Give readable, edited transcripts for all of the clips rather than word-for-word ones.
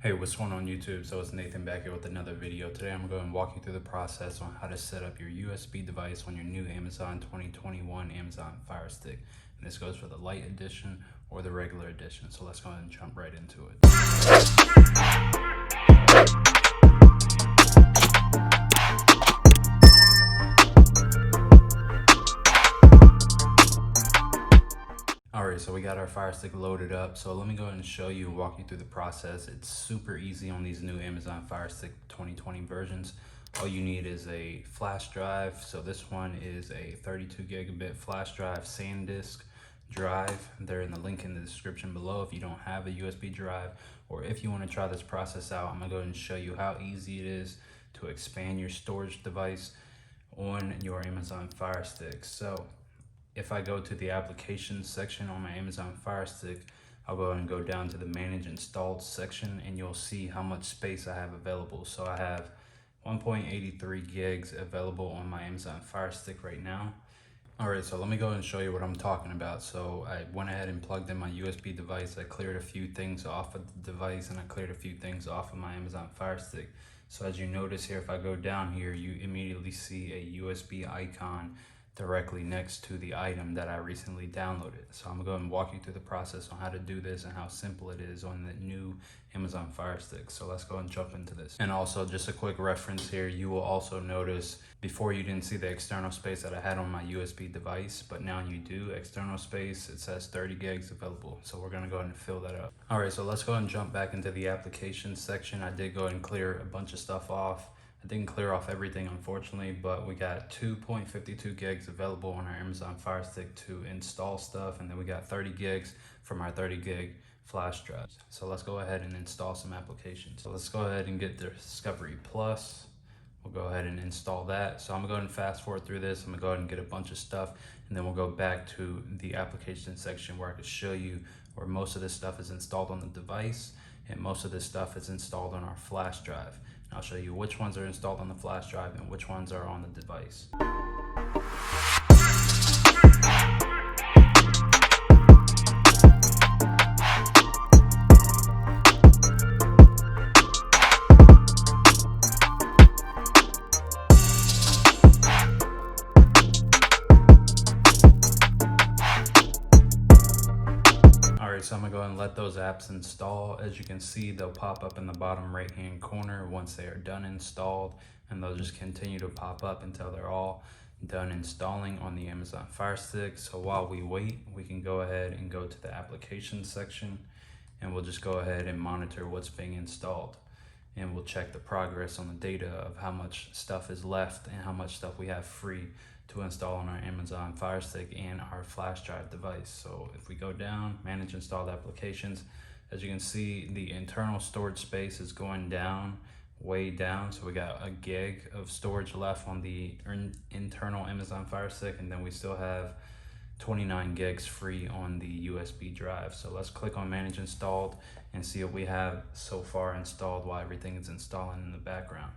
Hey, what's going on YouTube? So it's Nathan back here with another video. Today I'm going to walk you through the process on how to set up your USB device on your new Amazon 2021 Amazon Firestick. And this goes for the Lite edition or the regular edition. So let's go ahead and jump right into it. Alright, so we got our Firestick loaded up. So let me go ahead and show you and walk you through the process. It's super easy on these new Amazon Firestick 2020 versions. All you need is a flash drive. So this one is a 32 gigabit flash drive SanDisk drive. They're in the link in the description below if you don't have a USB drive, or if you want to try this process out. I'm gonna go ahead and show you how easy it is to expand your storage device on your Amazon Firestick. So if I go to the applications section on my Amazon Firestick, I'll go ahead and go down to the manage installed section and you'll see how much space I have available. So I have 1.83 gigs available on my Amazon Firestick right now. Alright, so let me go ahead and show you what I'm talking about. So I went ahead and plugged in my USB device. I cleared a few things off of the device and I cleared a few things off of my Amazon Firestick. So as you notice here, if I go down here, you immediately see a USB icon directly next to the item that I recently downloaded. So I'm gonna go ahead and walk you through the process on how to do this and how simple it is on the new Amazon Firestick. So let's go and jump into this. And also just a quick reference here, you will also notice before you didn't see the external space that I had on my USB device, but now you do. External space, it says 30 gigs available. So we're gonna go ahead and fill that up. All right, so let's go ahead and jump back into the applications section. I did go ahead and clear a bunch of stuff off. I didn't clear off everything, unfortunately, but we got 2.52 gigs available on our Amazon Firestick to install stuff, and then we got 30 gigs from our 30 gig flash drives. So let's go ahead and install some applications. So let's go ahead and get the Discovery Plus. We'll go ahead and install that. So I'm gonna go ahead and fast forward through this. I'm gonna go ahead and get a bunch of stuff, and then we'll go back to the application section where I can show you where most of this stuff is installed on the device, and most of this stuff is installed on our flash drive. I'll show you which ones are installed on the flash drive and which ones are on the device. So I'm gonna go ahead and let those apps install. As you can see, they'll pop up in the bottom right hand corner once they are done installed, and they'll just continue to pop up until they're all done installing on the Amazon Firestick. So while we wait, we can go ahead and go to the applications section, and we'll just go ahead and monitor what's being installed, and we'll check the progress on the data of how much stuff is left and how much stuff we have free to install on our Amazon Firestick and our flash drive device. So if we go down, manage installed applications, as you can see, the internal storage space is going down, way down. So we got a gig of storage left on the internal Amazon Firestick, and then we still have 29 gigs free on the USB drive. So let's click on manage installed and see what we have so far installed while everything is installing in the background.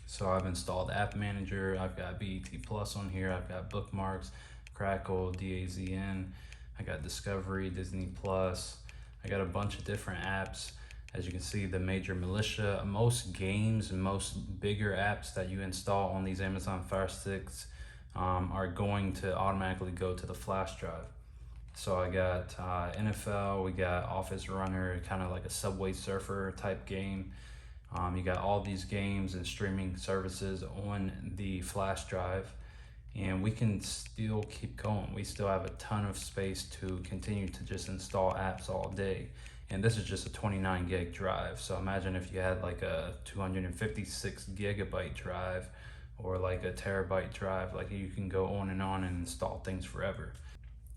So I've installed App Manager, I've got BET Plus on here, I've got Bookmarks, Crackle, DAZN, I got Discovery, Disney Plus, I got a bunch of different apps. As you can see, the major militia, most games and most bigger apps that you install on these Amazon Firesticks are going to automatically go to the flash drive. So I got NFL, we got Office Runner, kind of like a Subway Surfer type game. You got all these games and streaming services on the flash drive, and we can still keep going. We still have a ton of space to continue to just install apps all day. And this is just a 29 gig drive. So imagine if you had like a 256 gigabyte drive or like a terabyte drive, like you can go on and install things forever.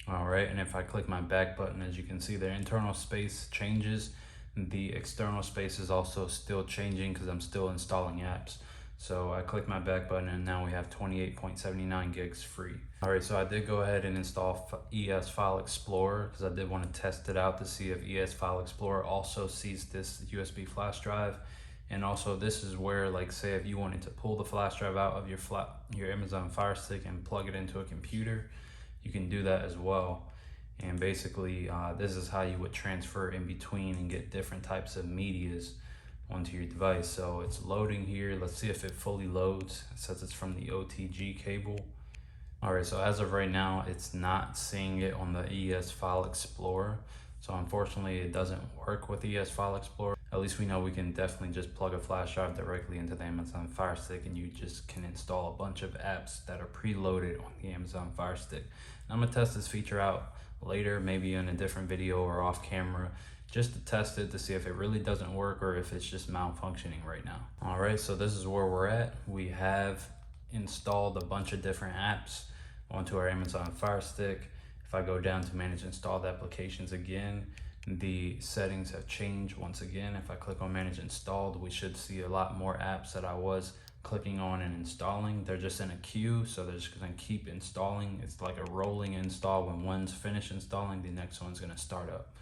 All right, and if I click my back button, as you can see, the internal space changes. The external space is also still changing because I'm still installing apps. So I click my back button and now we have 28.79 gigs free. All right, so I did go ahead and install ES File Explorer because I did want to test it out to see if ES File Explorer also sees this USB flash drive. And also this is where, like, say if you wanted to pull the flash drive out of your Amazon Firestick and plug it into a computer, you can do that as well. And basically this is how you would transfer in between and get different types of medias onto your device. So it's loading here. Let's see if it fully loads. It says it's from the OTG cable. All right, so as of right now, it's not seeing it on the ES File Explorer. So unfortunately, it doesn't work with ES File Explorer. At least we know we can definitely just plug a flash drive directly into the Amazon Fire Stick, and you just can install a bunch of apps that are preloaded on the Amazon Fire Stick. And I'm gonna test this feature out later, maybe in a different video or off camera, just to test it to see if it really doesn't work or if it's just malfunctioning right now. All right, so this is where we're at. We have installed a bunch of different apps onto our Amazon Fire Stick. If I go down to manage installed applications again, the settings have changed once again. If I click on manage installed, we should see a lot more apps that I was clicking on and installing. They're just in a queue, so they're just gonna keep installing. It's like a rolling install. When one's finished installing, the next one's gonna start up.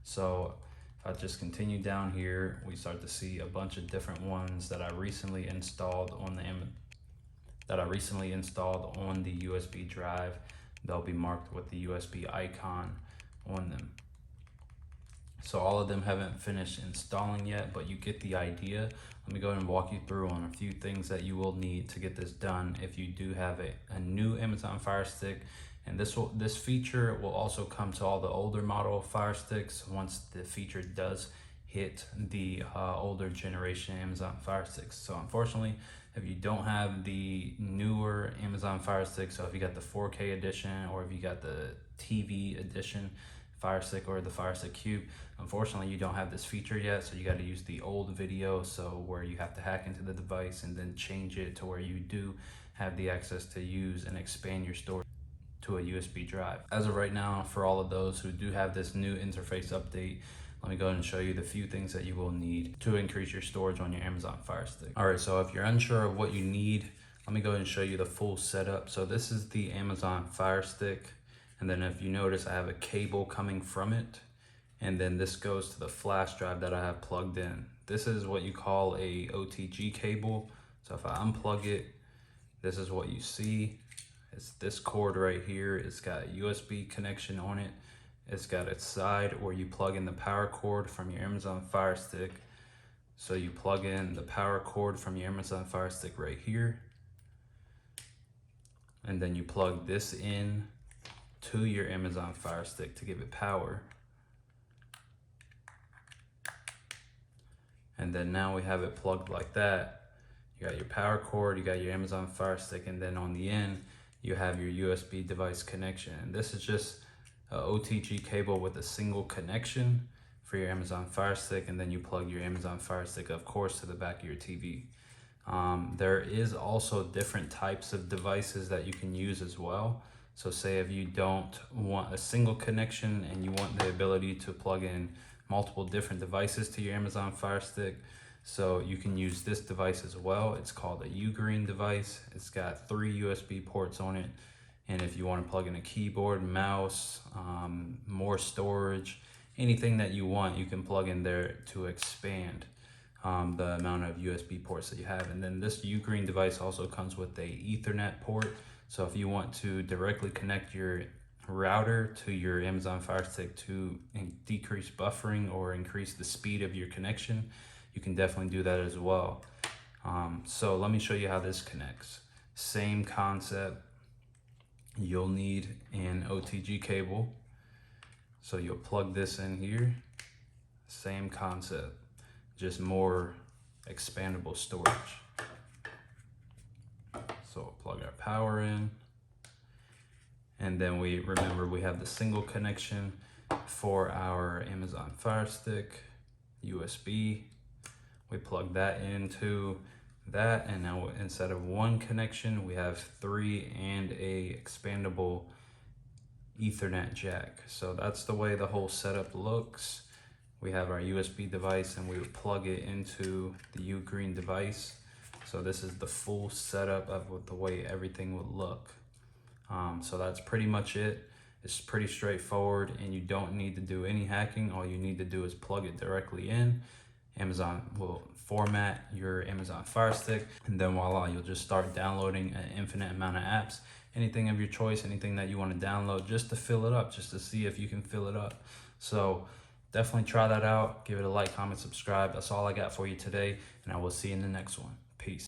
So if I just continue down here, we start to see a bunch of different ones that I recently installed on the USB drive. They'll be marked with the USB icon on them. So all of them haven't finished installing yet, but you get the idea. Let me go ahead and walk you through on a few things that you will need to get this done if you do have a new Amazon Fire Stick. And this feature will also come to all the older model Fire Sticks once the feature does hit the older generation Amazon Fire Sticks. So unfortunately, if you don't have the newer Amazon Fire Stick, so if you got the 4K edition or if you got the TV edition Fire Stick or the Fire Stick Cube, unfortunately you don't have this feature yet, so you got to use the old video, so where you have to hack into the device and then change it to where you do have the access to use and expand your storage to a USB drive. As of right now, for all of those who do have this new interface update, let me go ahead and show you the few things that you will need to increase your storage on your Amazon Fire Stick. All right, so if you're unsure of what you need, let me go ahead and show you the full setup. So this is the Amazon Fire Stick. And then if you notice, I have a cable coming from it. And then this goes to the flash drive that I have plugged in. This is what you call a OTG cable. So if I unplug it, this is what you see. It's this cord right here. It's got a USB connection on it. It's got a side where you plug in the power cord from your Amazon Fire Stick. So you plug in the power cord from your Amazon Fire Stick right here. And then you plug this in to your Amazon Fire Stick to give it power. And then now we have it plugged like that. You got your power cord, you got your Amazon Fire Stick, and then on the end, you have your USB device connection. And this is just a OTG cable with a single connection for your Amazon Fire Stick, and then you plug your Amazon Fire Stick, of course, to the back of your TV. There is also different types of devices that you can use as well. So say if you don't want a single connection and you want the ability to plug in multiple different devices to your Amazon Fire Stick, so you can use this device as well. It's called a Ugreen device. It's got 3 USB ports on it. And if you want to plug in a keyboard, mouse, more storage, anything that you want, you can plug in there to expand the amount of USB ports that you have. And then this Ugreen device also comes with a Ethernet port. So if you want to directly connect your router to your Amazon Fire Stick to decrease buffering or increase the speed of your connection, you can definitely do that as well. So let me show you how this connects. Same concept. You'll need an OTG cable. So you'll plug this in here. Same concept, just more expandable storage. So we'll plug our power in. And then we have the single connection for our Amazon Fire Stick, USB. We plug that into that, and now instead of one connection, we have 3 and a expandable Ethernet jack. So that's the way the whole setup looks. We have our USB device and we would plug it into the Ugreen device. So this is the full setup of the way everything would look. So that's pretty much it. It's pretty straightforward and you don't need to do any hacking. All you need to do is plug it directly in. Amazon will format your Amazon Fire Stick, and then voila, you'll just start downloading an infinite amount of apps anything of your choice, anything that you want to download just to fill it up, just to see if you can fill it up. So definitely try that out. Give it a like, comment, subscribe. That's all I got for you today, and I will see you in the next one. Peace.